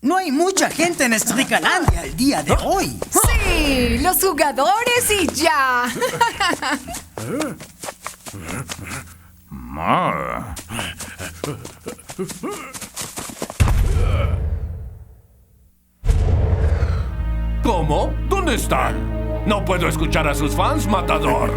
No hay mucha gente en Estricalandia el día de hoy. Sí, los jugadores y ya. ¿Cómo? ¿Dónde están? No puedo escuchar a sus fans, matador.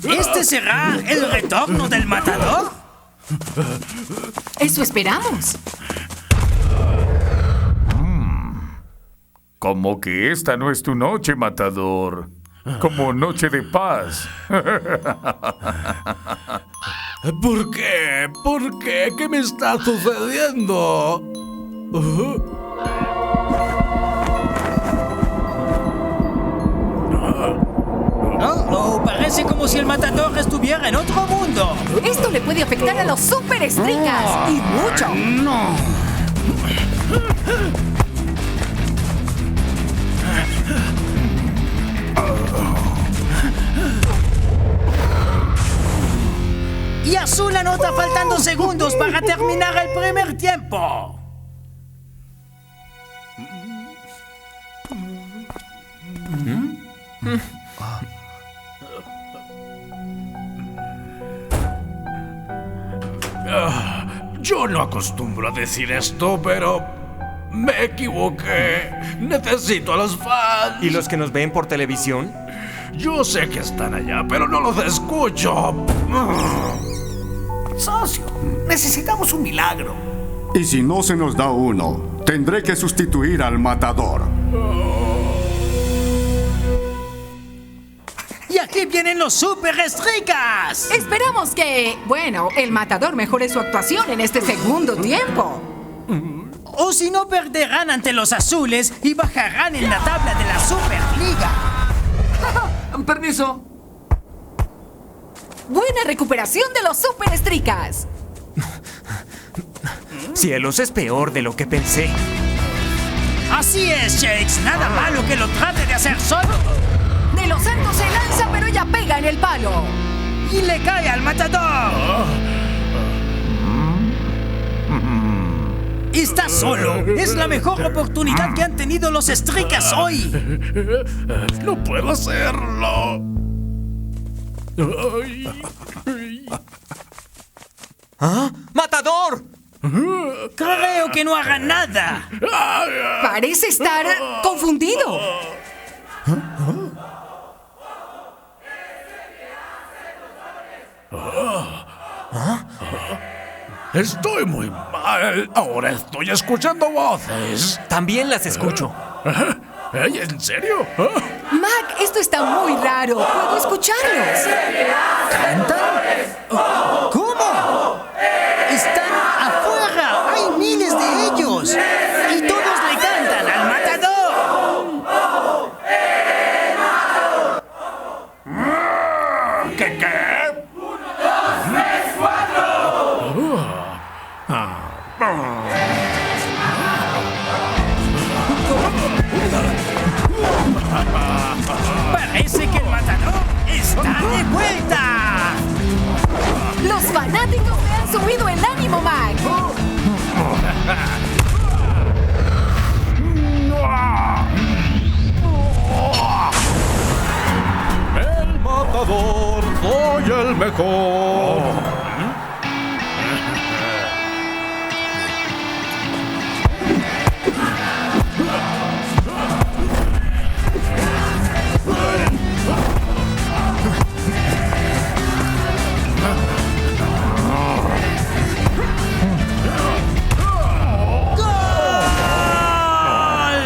¿Este será el retorno del matador? Eso esperamos. Como que esta no es tu noche, matador. Como noche de paz. ¿Por qué? ¿Por qué? ¿Qué me está sucediendo? Parece como si el matador estuviera en otro mundo. Esto le puede afectar a los superestricas. Y mucho. No. Y Azul anota faltando segundos para terminar el primer tiempo. Yo no acostumbro a decir esto, pero me equivoqué. Necesito a los fans. ¿Y los que nos ven por televisión? Yo sé que están allá, pero no los escucho. Socio, necesitamos un milagro. Y si no se nos da uno, tendré que sustituir al matador. Y aquí vienen los superestricas. Esperamos que, bueno, el matador mejore su actuación en este segundo tiempo. O si no, perderán ante los azules y bajarán en la tabla de la Superliga. Permiso. Buena recuperación de los superestricas. Cielos, es peor de lo que pensé. Así es, Shakes. Nada malo que lo trate de hacer solo. De los Santos se lanza, pero ella pega en el palo. Y le cae al matador. Está solo. Es la mejor oportunidad que han tenido los estricas hoy. No puedo hacerlo. ¿Ah? ¡Matador! Creo que no haga nada. Parece estar confundido. Estoy muy mal. Ahora estoy escuchando voces. También las escucho. ¿Ey, en serio? Mac, esto está muy raro. Puedo escucharlos. ¿Cantan? ¿Cómo? Están afuera. Hay miles de ellos. Y todos le cantan al matador. ¿Qué? Parece que el matador está de vuelta. Los fanáticos me han subido el ánimo, Mac. El matador, soy el mejor.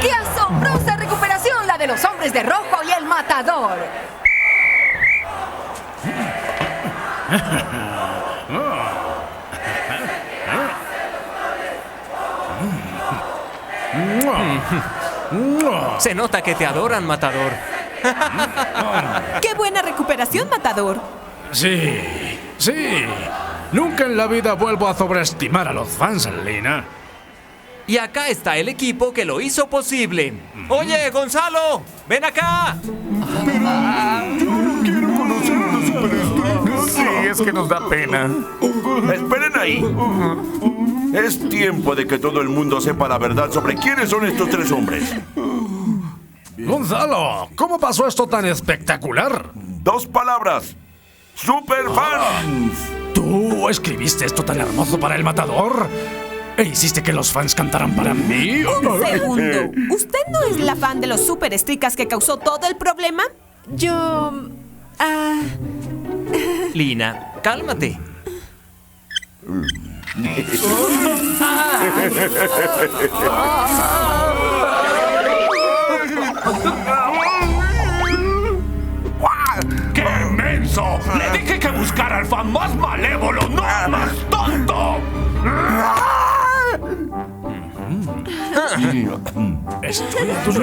¡Qué asombrosa recuperación la de los hombres de rojo y el matador! Se nota que te adoran, matador. ¡Qué buena recuperación, matador! Sí. Nunca en la vida vuelvo a sobreestimar a los fans, Lina. Y acá está el equipo que lo hizo posible. Oye, Gonzalo, ven acá. es que nos da pena. Esperen ahí. Es tiempo de que todo el mundo sepa la verdad sobre quiénes son estos tres hombres. Gonzalo, ¿cómo pasó esto tan espectacular? 2 palabras. ¡Superfans! ¿Tú escribiste esto tan hermoso para el matador? ¿E hiciste que los fans cantaran para mí? Un segundo. ¿Usted no es la fan de los super estricas que causó todo el problema? Yo... Lina, cálmate. ¡Qué menso! Le dije que buscara al fan más malévolo, no al más tonto. Estoy a tus...